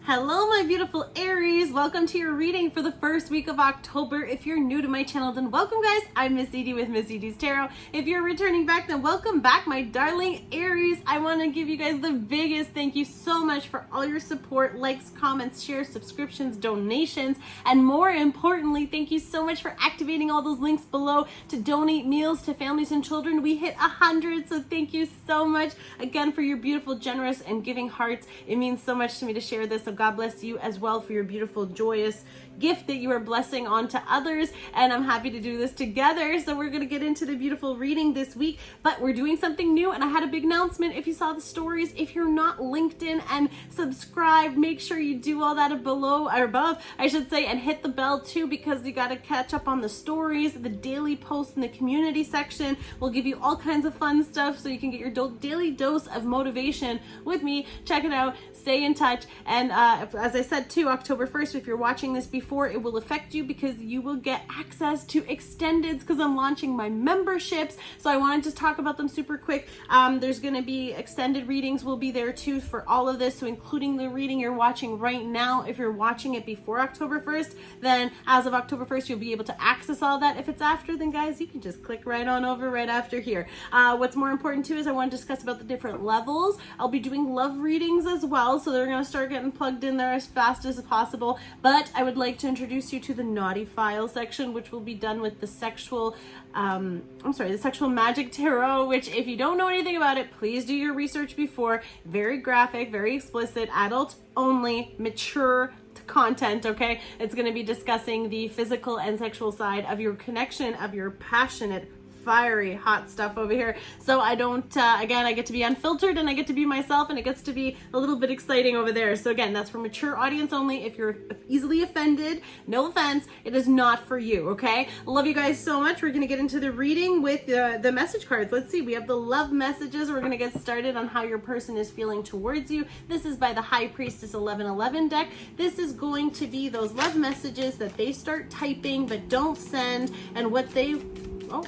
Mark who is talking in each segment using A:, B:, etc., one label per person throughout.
A: Hello, my beautiful Aries. Welcome to your reading for the first week of October. If you're new to my channel, then welcome, guys. I'm Miss Edie with Miss Edie's Tarot. If you're returning back, then welcome back, my darling Aries. I want to give you guys the biggest thank you so much for all your support, likes, comments, shares, subscriptions, donations, and more importantly, thank you so much for activating all those links below to donate meals to families and children. We hit 100, so thank you so much again for your beautiful, generous, and giving hearts. It means so much to me to share this. So God bless you as well for your beautiful, joyous gift that you are blessing onto others, and I'm happy to do this together. So we're going to get into the beautiful reading this week, but we're doing something new, and I had a big announcement. If you saw the stories, if you're not linked in and subscribed, make sure you do all that below or above, I should say, and hit the bell too, because you got to catch up on the stories, the daily posts in the community section. We'll give you all kinds of fun stuff so you can get your daily dose of motivation with me. Check it out, stay in touch, and as I said too, October 1st, if you're watching this before, it will affect you because you will get access to extendeds because I'm launching my memberships. So I wanted to talk about them super quick. There's going to be extended readings will be there too for all of this. So including the reading you're watching right now, if you're watching it before October 1st, then as of October 1st, you'll be able to access all that. If it's after, then guys, you can just click right on over right after here. What's more important too is I want to discuss about the different levels. I'll be doing love readings as well. So they're going to start getting plugged in there as fast as possible. But I would like to introduce you to the naughty file section, which will be done with the sexual the sexual magic tarot, which if you don't know anything about it, please do your research before. Very graphic, very explicit, adult only, mature content, okay? It's going to be discussing the physical and sexual side of your connection, of your passionate, fiery, hot stuff over here. So I don't, again, I get to be unfiltered and I get to be myself, and it gets to be a little bit exciting over there. So again, that's for mature audience only. If you're easily offended, no offense, it is not for you, okay? Love you guys so much. We're going to get into the reading with the message cards. Let's see. We have the love messages. We're going to get started on how your person is feeling towards you. This is by the High Priestess 1111 deck. This is going to be those love messages that they start typing but don't send, and what they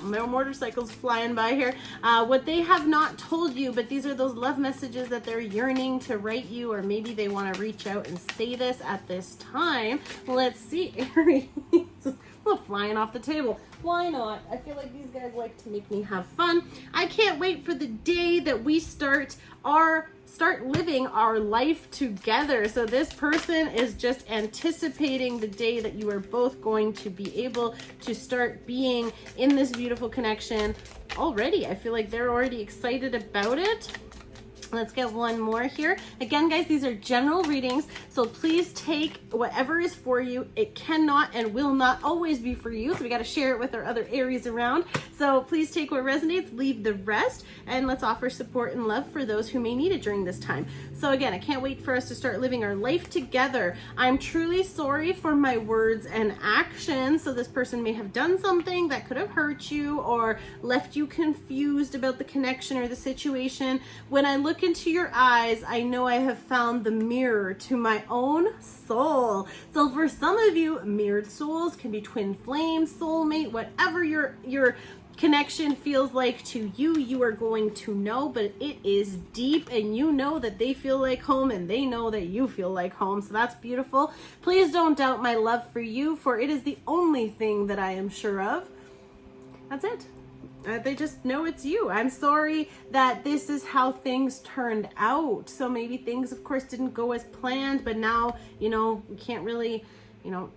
A: my motorcycle's flying by here. What they have not told you, but these are those love messages that they're yearning to write you, or maybe they want to reach out and say this at this time. Let's see, Aries. Flying off the table. Why not? I feel like these guys like to make me have fun. I can't wait for the day that we start living our life together. So this person is just anticipating the day that you are both going to be able to start being in this beautiful connection already. I feel like they're already excited about it. Let's get one more here. Again, guys, these are general readings, so please take whatever is for you. It cannot and will not always be for you, so we got to share it with our other Aries around. So please take what resonates, leave the rest, and let's offer support and love for those who may need it during this time. So again, I can't wait for us to start living our life together. I'm truly sorry for my words and actions. So this person may have done something that could have hurt you or left you confused about the connection or the situation. When I look into your eyes, I know I have found the mirror to my own soul. So for some of you, mirrored souls can be twin flames, soulmate, whatever your connection feels like to you, you are going to know, but it is deep, and you know that they feel like home and they know that you feel like home. So that's beautiful. Please don't doubt my love for you, for it is the only thing that I am sure of. That's it. They just know it's you. I'm sorry that this is how things turned out. So maybe things, of course, didn't go as planned, but now, we can't really,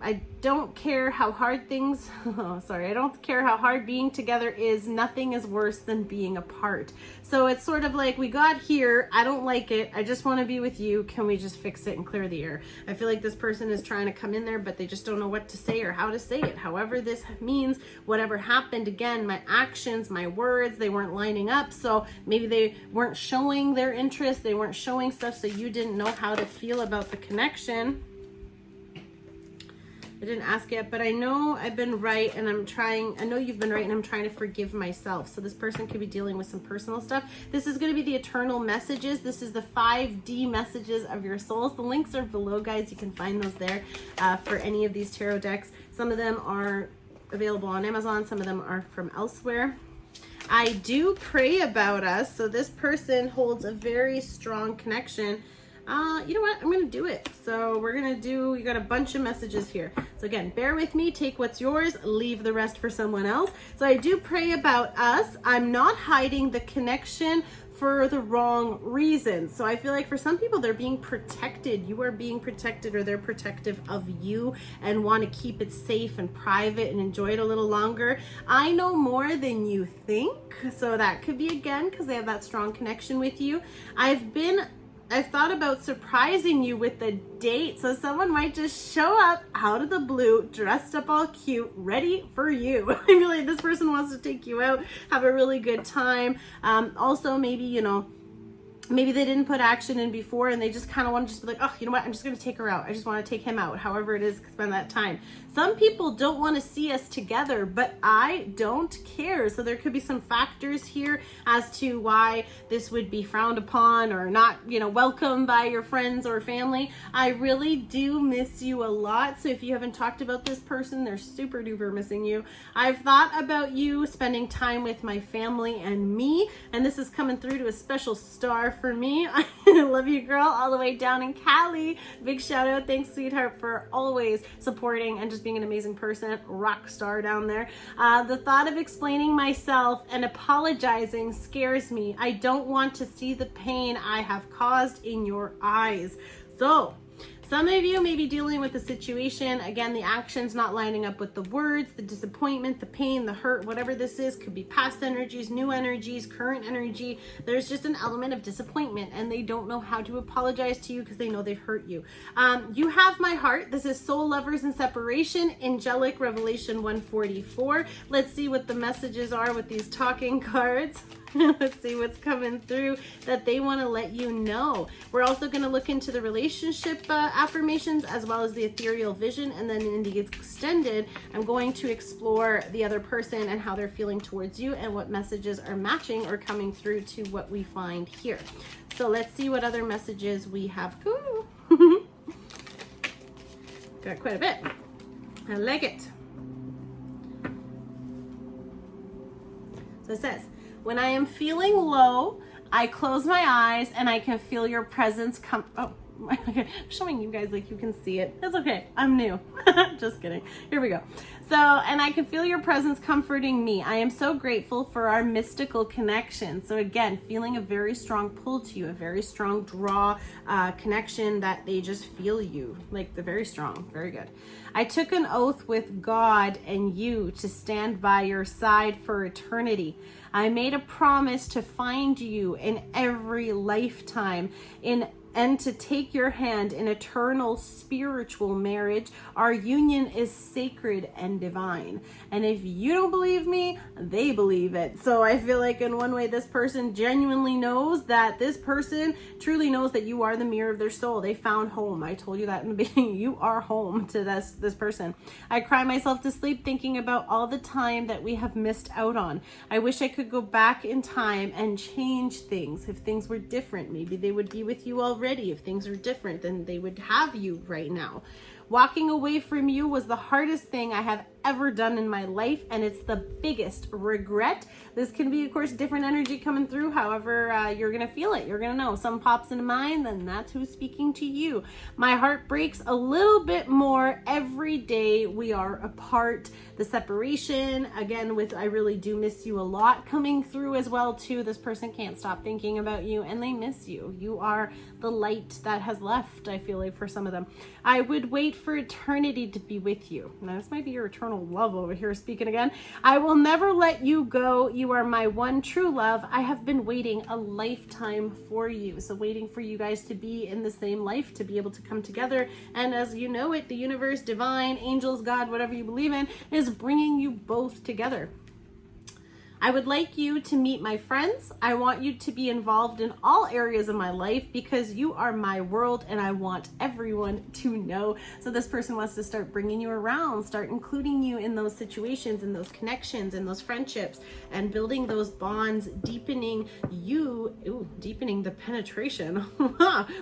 A: I don't care how hard things, I don't care how hard being together is. Nothing is worse than being apart. So it's sort of like, we got here, I don't like it, I just want to be with you, can we just fix it and clear the air? I feel like this person is trying to come in there, but they just don't know what to say or how to say it. However this means, whatever happened, again, my actions, my words, they weren't lining up. So maybe they weren't showing their interest, they weren't showing stuff, so you didn't know how to feel about the connection. I didn't ask yet, but I know I've been right, and I know you've been right, and I'm trying to forgive myself. So this person could be dealing with some personal stuff. This is going to be the eternal messages. This is the 5D messages of your souls. The links are below, guys. You can find those there for any of these tarot decks. Some of them are available on Amazon. Some of them are from elsewhere. I do pray about us. So this person holds a very strong connection You know what? I'm going to do it. So we're going to do, you got a bunch of messages here. So again, bear with me, take what's yours, leave the rest for someone else. So I do pray about us. I'm not hiding the connection for the wrong reasons. So I feel like for some people, they're being protected. You are being protected, or they're protective of you and want to keep it safe and private and enjoy it a little longer. I know more than you think. So that could be, again, because they have that strong connection with you. I've thought about surprising you with a date. So someone might just show up out of the blue, dressed up all cute, ready for you. I feel like this person wants to take you out, have a really good time. Also, maybe, you know, maybe they didn't put action in before and they just kind of want to just be like, oh, you know what? I'm just going to take her out. I just want to take him out. However it is, spend that time. Some people don't want to see us together, but I don't care. So there could be some factors here as to why this would be frowned upon or not, you know, welcome by your friends or family. I really do miss you a lot. So if you haven't talked about this person, they're super duper missing you. I've thought about you spending time with my family and me, and this is coming through to a special star for me. I love you, girl, all the way down in Cali. Big shout out. Thanks, sweetheart, for always supporting and just being an amazing person. Rock star down there. The thought of explaining myself and apologizing scares me. I don't want to see the pain I have caused in your eyes. So some of you may be dealing with the situation. Again, the actions not lining up with the words, the disappointment, the pain, the hurt, whatever this is, could be past energies, new energies, current energy. There's just an element of disappointment and they don't know how to apologize to you because they know they've hurt you. You have my heart. This is Soul Lovers in Separation, Angelic Revelation 144. Let's see what the messages are with these talking cards. Let's see what's coming through that they want to let you know. We're also going to look into the relationship affirmations as well as the ethereal vision. And then in the extended, I'm going to explore the other person and how they're feeling towards you and what messages are matching or coming through to what we find here. So let's see what other messages we have. Ooh. Got quite a bit. I like it. So it says, when I am feeling low, I close my eyes and I can feel your presence come. Oh, okay. I'm showing you guys like you can see it. It's okay. I'm new. Just kidding. Here we go. So, and I can feel your presence comforting me. I am so grateful for our mystical connection. So again, feeling a very strong pull to you, a very strong draw connection that they just feel you. Like they're very strong. Very good. I took an oath with God and you to stand by your side for eternity. I made a promise to find you in every lifetime and to take your hand in eternal spiritual marriage. Our union is sacred and divine. And if you don't believe me, they believe it. So I feel like in one way, this person genuinely knows that this person truly knows that you are the mirror of their soul. They found home. I told you that in the beginning. You are home to this person. I cry myself to sleep thinking about all the time that we have missed out on. I wish I could go back in time and change things. If things were different, maybe they would be with you already. If things are different, then they would have you right now. Walking away from you was the hardest thing I have ever done in my life, and it's the biggest regret. This can be, of course, different energy coming through. However, you're going to feel it. You're going to know. Some pops into mind, then that's who's speaking to you. My heart breaks a little bit more every day we are apart. The separation, again, with I really do miss you a lot coming through as well, too. This person can't stop thinking about you, and they miss you. You are the light that has left, I feel like, for some of them. I would wait for eternity to be with you. Now, this might be your eternal love over here speaking again. I will never let you go. You are my one true love. I have been waiting a lifetime for you. So waiting for you guys to be in the same life, to be able to come together. And as you know it, the universe, divine, angels, God, whatever you believe in, is bringing you both together. I would like you to meet my friends. I want you to be involved in all areas of my life because you are my world and I want everyone to know. So this person wants to start bringing you around, start including you in those situations, in those connections, in those friendships, and building those bonds, deepening you, deepening the penetration.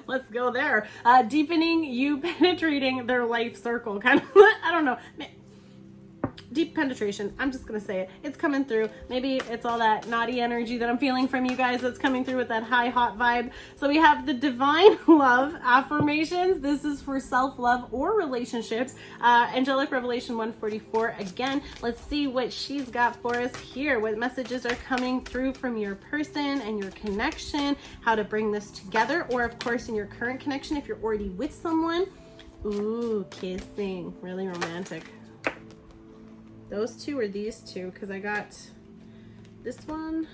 A: Let's go there. Deepening you, penetrating their life circle. Kind of, I don't know. deep penetration. I'm just gonna say it. It's coming through. Maybe it's all that naughty energy that I'm feeling from you guys that's coming through with that high, hot vibe. So we have the divine love affirmations. This is for self-love or relationships. Angelic Revelation 144. Again, let's see what she's got for us here. What messages are coming through from your person and your connection, how to bring this together, or of course in your current connection if you're already with someone. Ooh, kissing, really romantic. Those two or these two, because I got this one.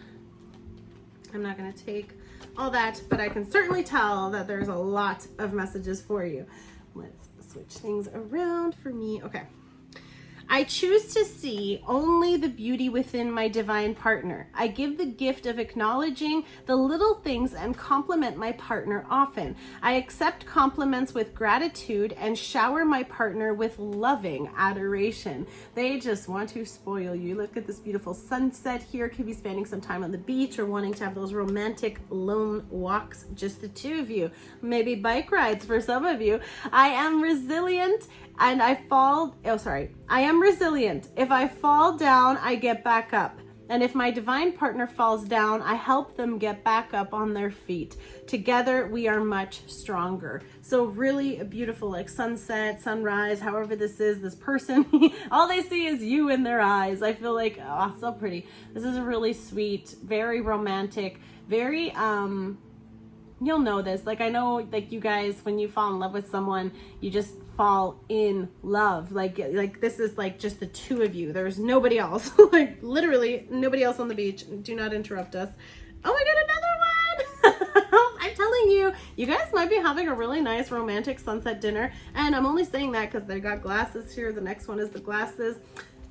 A: I'm not going to take all that, but I can certainly tell that there's a lot of messages for you. Let's switch things around for me. Okay. I choose to see only the beauty within my divine partner. I give the gift of acknowledging the little things and compliment my partner often. I accept compliments with gratitude and shower my partner with loving adoration. They just want to spoil you. Look at this beautiful sunset here. Could be spending some time on the beach or wanting to have those romantic lone walks, just the two of you. Maybe bike rides for some of you. I am resilient and I am resilient. If I fall down, I get back up. And if my divine partner falls down, I help them get back up on their feet. Together, we are much stronger. So really a beautiful like sunset, sunrise, however this is, this person, all they see is you in their eyes. I feel like, oh, so pretty. This is a really sweet, very romantic, very, you'll know this. Like I know like you guys, when you fall in love with someone, you just fall in love. Like this is like just the two of you. There's nobody else. Like literally nobody else on the beach. Do not interrupt us. Oh my God, another one. I'm telling you, you guys might be having a really nice romantic sunset dinner. And I'm only saying that because they got glasses here. The next one is the glasses.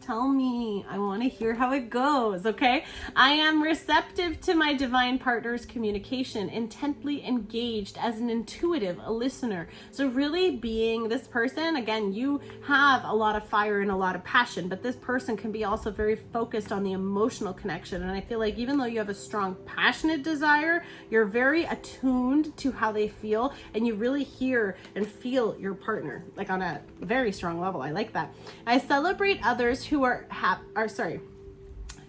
A: Tell me, I want to hear how it goes, okay? I am receptive to my divine partner's communication, intently engaged as an intuitive, a listener. So really being this person, again, you have a lot of fire and a lot of passion, but this person can be also very focused on the emotional connection. And I feel like even though you have a strong, passionate desire, you're very attuned to how they feel and you really hear and feel your partner, like on a very strong level. I like that. I celebrate others who are I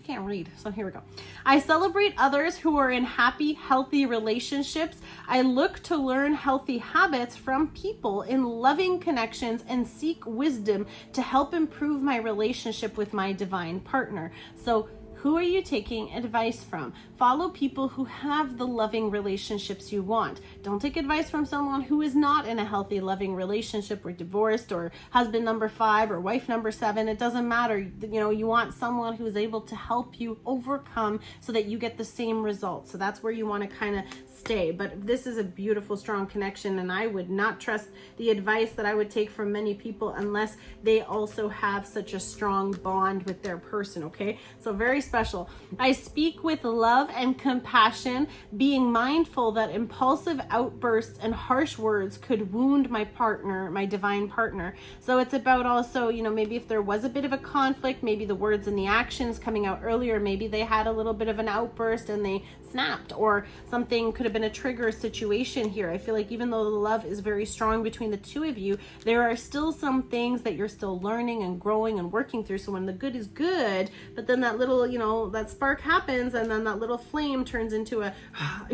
A: can't read, so here we go. I celebrate others who are in happy, healthy relationships. I look to learn healthy habits from people in loving connections and seek wisdom to help improve my relationship with my divine partner. So who are you taking advice from? Follow people who have the loving relationships you want. Don't take advice from someone who is not in a healthy, loving relationship or divorced or husband number 5 or wife number 7. It doesn't matter. You know, you want someone who is able to help you overcome so that you get the same results. So that's where you want to kind of stay. But this is a beautiful, strong connection, and I would not trust the advice that I would take from many people unless they also have such a strong bond with their person, okay? So very special. I speak with love and compassion, being mindful that impulsive outbursts and harsh words could wound my partner, my divine partner. So it's about also, you know, maybe if there was a bit of a conflict, maybe the words and the actions coming out earlier, maybe they had a little bit of an outburst and they snapped, or something could have been a trigger situation here. I feel like even though the love is very strong between the two of you, there are still some things that you're still learning and growing and working through. So when the good is good, but then that little, you know, that spark happens and then that little flame turns into a,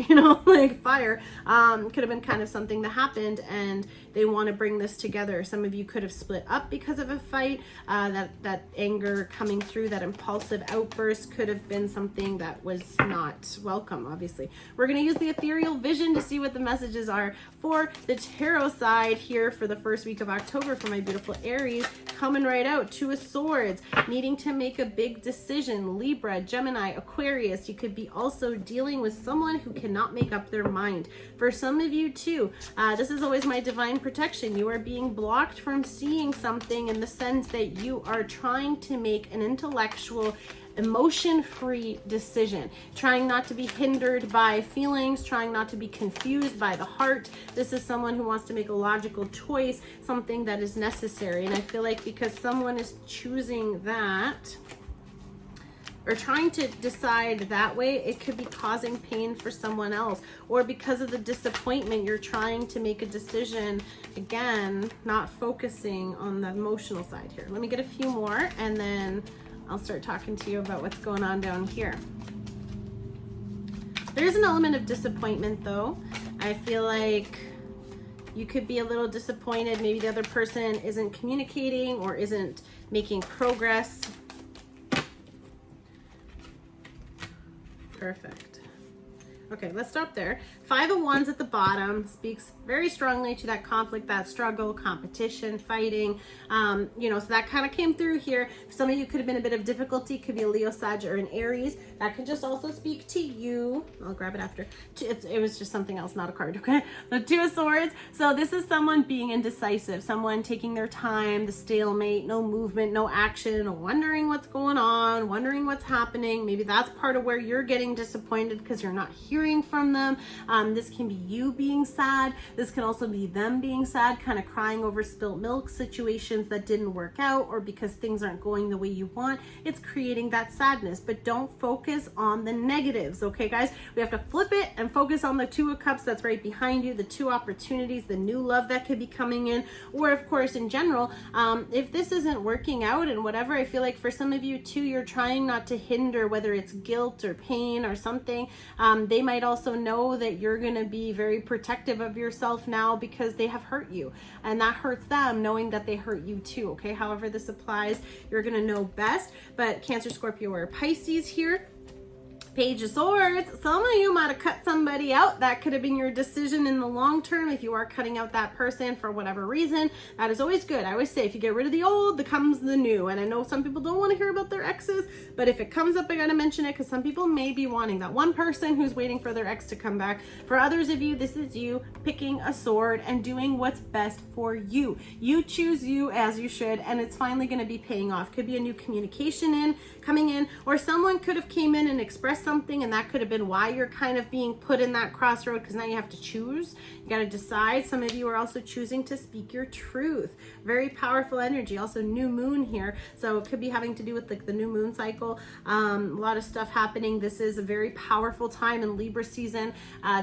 A: you know, like fire. Could have been kind of something that happened and they want to bring this together. Some of you could have split up because of a fight. That anger coming through, that impulsive outburst could have been something that was not welcome, obviously. We're going to use the ethereal vision to see what the messages are for the tarot side here for the first week of October for my beautiful Aries. Coming right out, 2 of Swords, needing to make a big decision. Libra, Gemini, Aquarius. You could be also dealing with someone who cannot make up their mind. For some of you too, this is always my divine protection. You are being blocked from seeing something in the sense that you are trying to make an intellectual, emotion-free decision, trying not to be hindered by feelings, trying not to be confused by the heart. This is someone who wants to make a logical choice, something that is necessary. And I feel like because someone is choosing that, or trying to decide that way, it could be causing pain for someone else. Or because of the disappointment, you're trying to make a decision, again, not focusing on the emotional side here. Let me get a few more and then I'll start talking to you about what's going on down here. There's an element of disappointment though. I feel like you could be a little disappointed. Maybe the other person isn't communicating or isn't making progress. Perfect. Okay, let's stop there. 5 of Wands at the bottom speaks very strongly to that conflict, that struggle, competition, fighting. You know, so that kind of came through here. Some of you could have been a bit of difficulty. Could be a Leo, Sag, or an Aries. That can just also speak to you. I'll grab it after. It was just something else, not a card, okay? The 2 of Swords. So this is someone being indecisive, someone taking their time, the stalemate, no movement, no action, wondering what's going on, wondering what's happening. Maybe that's part of where you're getting disappointed because you're not hearing from them. This can be you being sad. This can also be them being sad, kind of crying over spilt milk, situations that didn't work out, or because things aren't going the way you want. It's creating that sadness, but don't focus on the negatives, okay guys? We have to flip it and focus on the 2 of Cups that's right behind you, the 2 opportunities, the new love that could be coming in, or of course in general, if this isn't working out and whatever, I feel like for some of you too, you're trying not to hinder, whether it's guilt or pain or something. They might also know that you're going to be very protective of yourself now because they have hurt you, and that hurts them knowing that they hurt you too, okay? However this applies, you're going to know best. But Cancer, Scorpio, or Pisces here, Page of Swords. Some of you might have cut somebody out. That could have been your decision in the long term. If you are cutting out that person for whatever reason, that is always good. I always say if you get rid of the old, there comes the new. And I know some people don't want to hear about their exes, but if it comes up, I gotta mention it because some people may be wanting that one person who's waiting for their ex to come back. For others of you, this is you picking a sword and doing what's best for you. You choose you as you should, and it's finally going to be paying off. Could be a new communication coming in, or someone could have came in and expressed something, and that could have been why you're kind of being put in that crossroad, because now you have to choose. You got to decide. Some of you are also choosing to speak your truth. Very powerful energy. Also new moon here, so it could be having to do with like the new moon cycle. A lot of stuff happening. This is a very powerful time in Libra season.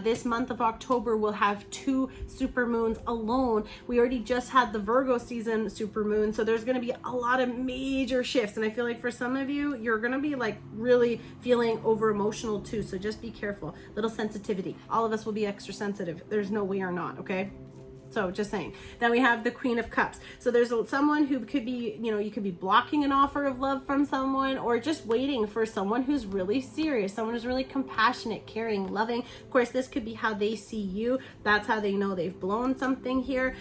A: This month of October we'll have 2 super moons alone. We already just had the Virgo season super moon, so there's going to be a lot of major shifts, and I feel like for some of you, you're going to be like really feeling over emotional too, so just be careful. Little sensitivity. All of us will be extra sensitive. There's no we are not, okay? So just saying. Then we have the Queen of Cups. So there's someone who could be, you know, you could be blocking an offer of love from someone, or just waiting for someone who's really serious, someone who's really compassionate, caring, loving. Of course, this could be how they see you. That's how they know they've blown something here.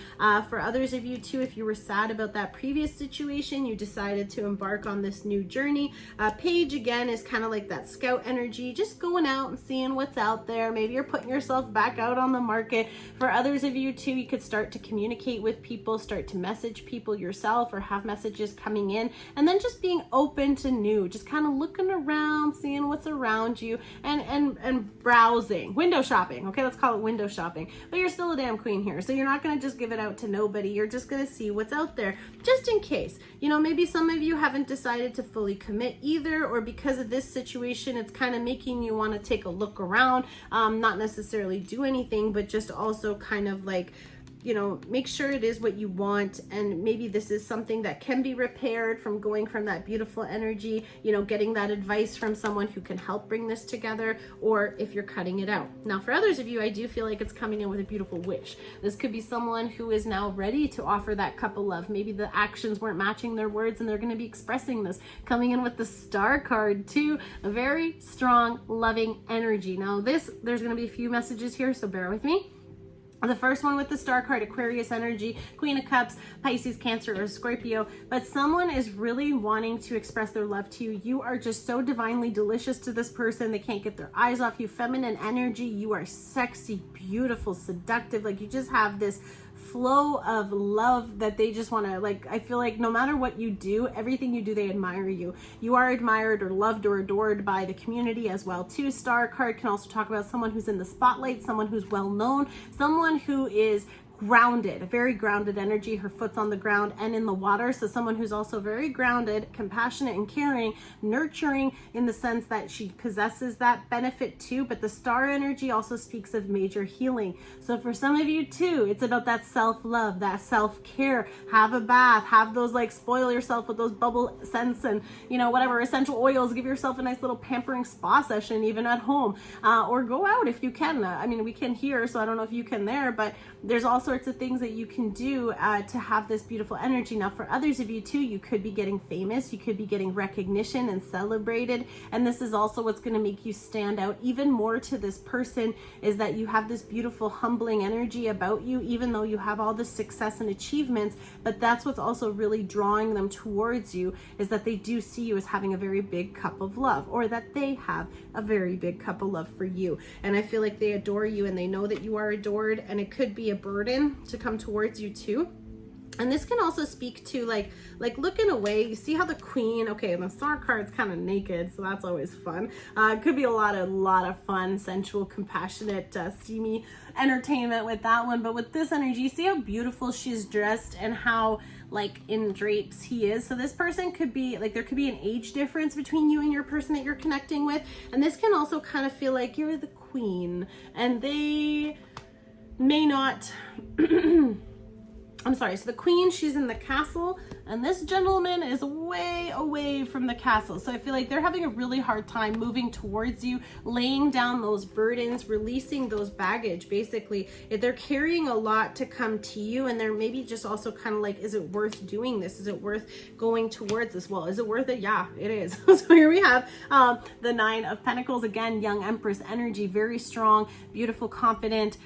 A: For others of you too, if you were sad about that previous situation, you decided to embark on this new journey. Page again is kind of like that scout energy, just going out and seeing what's out there. Maybe you're putting yourself back out on the market. For others of you too, you could start to communicate with people, start to message people yourself, or have messages coming in, and then just being open to new, just kind of looking around, seeing what's around you, and browsing, window shopping. Okay, let's call it window shopping. But you're still a damn queen here, so you're not going to just give it out to nobody. You're just going to see what's out there, just in case. You know, maybe some of you haven't decided to fully commit either, or because of this situation, it's kind of making you want to take a look around, not necessarily do anything, but just also kind of like, you know, make sure it is what you want. And maybe this is something that can be repaired from going from that beautiful energy, you know, getting that advice from someone who can help bring this together, or if you're cutting it out. Now, for others of you, I do feel like it's coming in with a beautiful wish. This could be someone who is now ready to offer that cup of love. Maybe the actions weren't matching their words, and they're going to be expressing this. Coming in with the Star card too, a very strong, loving energy. Now there's going to be a few messages here, so bear with me. The first one with the Star card, Aquarius energy, Queen of Cups, Pisces, Cancer, or Scorpio. But someone is really wanting to express their love to you. You are just so divinely delicious to this person. They can't get their eyes off you. Feminine energy. You are sexy, beautiful, seductive. Like, you just have this flow of love that they just want to, like, I feel like no matter what you do, everything you do, they admire you. You are admired or loved or adored by the community as well too. Star card can also talk about someone who's in the spotlight, someone who's well known, someone who is grounded, a very grounded energy. Her foot's on the ground and in the water. So someone who's also very grounded, compassionate and caring, nurturing in the sense that she possesses that benefit too. But the star energy also speaks of major healing. So for some of you too, it's about that self-love, that self-care. Have a bath, have those, like, spoil yourself with those bubble scents and, you know, whatever, essential oils. Give yourself a nice little pampering spa session even at home, or go out if you can. I mean, we can here, so I don't know if you can there, but there's all sorts of things that you can do to have this beautiful energy. Now for others of you too, you could be getting famous, you could be getting recognition and celebrated, and this is also what's going to make you stand out even more to this person, is that you have this beautiful humbling energy about you, even though you have all this success and achievements. But that's what's also really drawing them towards you, is that they do see you as having a very big cup of love, or that they have a very big cup of love for you. And I feel like they adore you and they know that you are adored, and it could be a burden to come towards you too. And this can also speak to like looking away. You see how the queen, okay, and the star card's kind of naked, so that's always fun. It could be a lot of fun, sensual, compassionate, steamy entertainment with that one. But with this energy, you see how beautiful she's dressed and how, like, in drapes he is. So this person could be like, there could be an age difference between you and your person that you're connecting with. And this can also kind of feel like you're the queen and they may not I'm sorry, so the queen, she's in the castle, and this gentleman is way away from the castle. So I feel like they're having a really hard time moving towards you, laying down those burdens, releasing those baggage. Basically, they're carrying a lot to come to you, and they're maybe just also kind of like, is it worth doing this? Is it worth going towards this? Well, is it worth it? Yeah, it is. So here we have the Nine of Pentacles. Again, young Empress energy, very strong, beautiful, confident,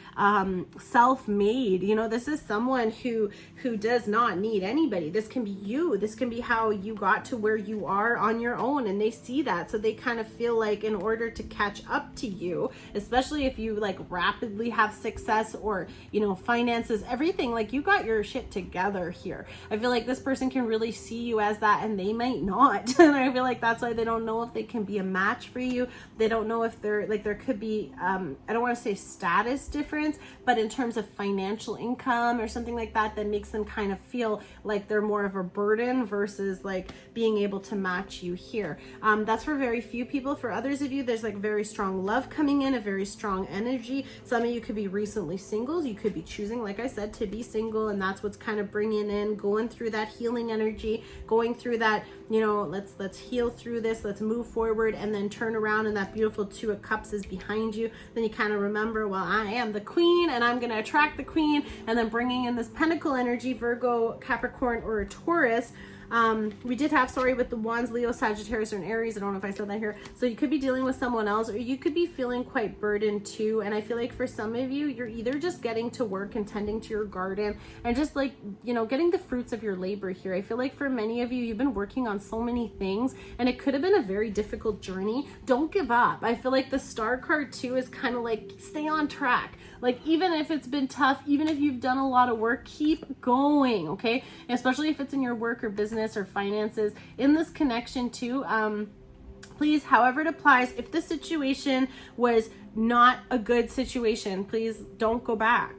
A: self-made. You know, this is someone who does not need anybody. This can be you. This can be how you got to where you are on your own, and they see that. So they kind of feel like in order to catch up to you, especially if you like rapidly have success or, you know, finances, everything, like you got your shit together here. I feel like this person can really see you as that, and they might not. And I feel like that's why they don't know if they can be a match for you. They don't know if they're like, there could be, I don't want to say status difference, but in terms of financial income or something like that, that makes them kind of feel like they're more of a burden versus like being able to match you here. That's for very few people. For others of you, there's like very strong love coming in, a very strong energy. Some of you could be recently singles. You could be choosing, like I said, to be single, and that's what's kind of bringing in, going through that healing energy, going through that, you know, let's heal through this, let's move forward, and then turn around and that beautiful Two of Cups is behind you. Then you kind of remember, well, I am the queen and I'm going to attract the queen, and then bringing in this Pentacle energy, Virgo, Capricorn, or a Taurus. We did have, sorry, with the Wands, Leo, Sagittarius, or an Aries. I don't know if I said that here. So you could be dealing with someone else, or you could be feeling quite burdened too. And I feel like for some of you, you're either just getting to work and tending to your garden and just like, you know, getting the fruits of your labor here. I feel like for many of you, you've been working on so many things, and it could have been a very difficult journey. Don't give up. I feel like the Star card too is kind of like, stay on track. Like, even if it's been tough, even if you've done a lot of work, keep going, okay? Especially if it's in your work or business or finances. In this connection too, please, however it applies, if the situation was not a good situation, please don't go back.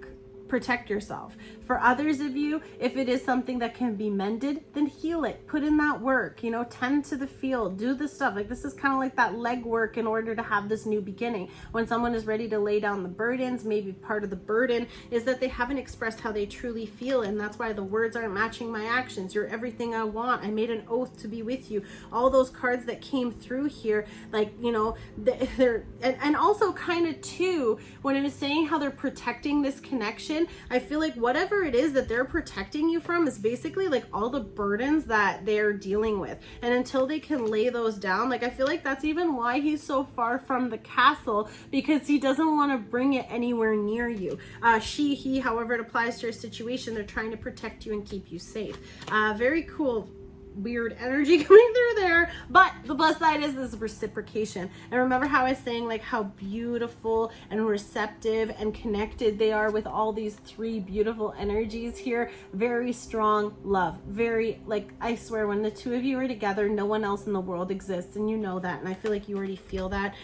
A: Protect yourself. For others of you, if it is something that can be mended, then heal it. Put in that work, you know, tend to the field, do the stuff. Like, this is kind of like that leg work in order to have this new beginning. When someone is ready to lay down the burdens, maybe part of the burden is that they haven't expressed how they truly feel, and that's why the words aren't matching my actions. You're everything I want. I made an oath to be with you. All those cards that came through here, like, you know, they're, and also kind of too, when it is saying how they're protecting this connection, I feel like whatever it is that they're protecting you from is basically like all the burdens that they're dealing with. And until they can lay those down, like, I feel like that's even why he's so far from the castle, because he doesn't want to bring it anywhere near you. He, however it applies to your situation, they're trying to protect you and keep you safe. Very cool. weird energy coming through there. But the plus side is this reciprocation. And remember how I was saying like how beautiful and receptive and connected they are with all these three beautiful energies here. Very strong love. Very, like, I swear when the two of you are together, no one else in the world exists, and you know that, and I feel like you already feel that.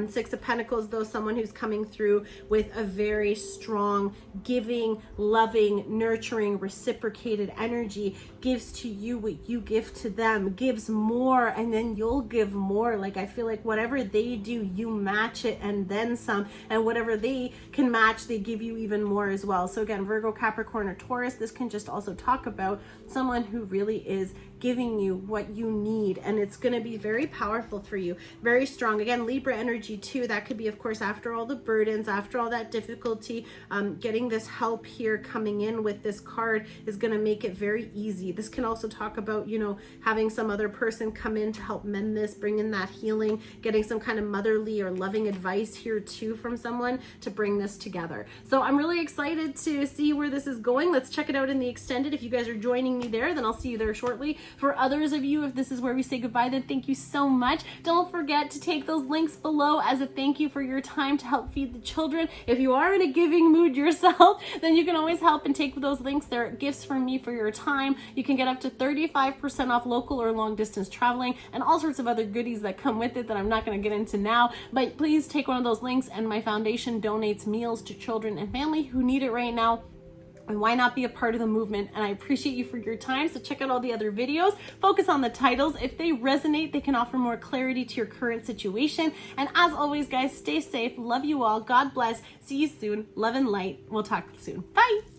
A: Six of Pentacles, though, someone who's coming through with a very strong, giving, loving, nurturing, reciprocated energy, gives to you what you give to them, gives more, and then you'll give more. Like, I feel like whatever they do, you match it and then some, and whatever they can match, they give you even more as well. So again, Virgo, Capricorn, or Taurus, this can just also talk about someone who really is giving you what you need, and it's going to be very powerful for you, very strong. Again, Libra energy too, that could be, of course, after all the burdens, after all that difficulty, getting this help here coming in with this card is going to make it very easy. This can also talk about, you know, having some other person come in to help mend this, bring in that healing, getting some kind of motherly or loving advice here too from someone to bring this together. So I'm really excited to see where this is going. Let's check it out in the extended. If you guys are joining me there, then I'll see you there shortly. For others of you, if this is where we say goodbye, then thank you so much. Don't forget to take those links below as a thank you for your time to help feed the children. If you are in a giving mood yourself, then you can always help and take those links. They're gifts from me for your time. You can get up to 35% off local or long distance traveling and all sorts of other goodies that come with it that I'm not going to get into now. But please take one of those links, and my foundation donates meals to children and family who need it right now. And why not be a part of the movement? And I appreciate you for your time. So check out all the other videos. Focus on the titles. If they resonate, they can offer more clarity to your current situation. And as always, guys, stay safe. Love you all. God bless. See you soon. Love and light. We'll talk soon. Bye.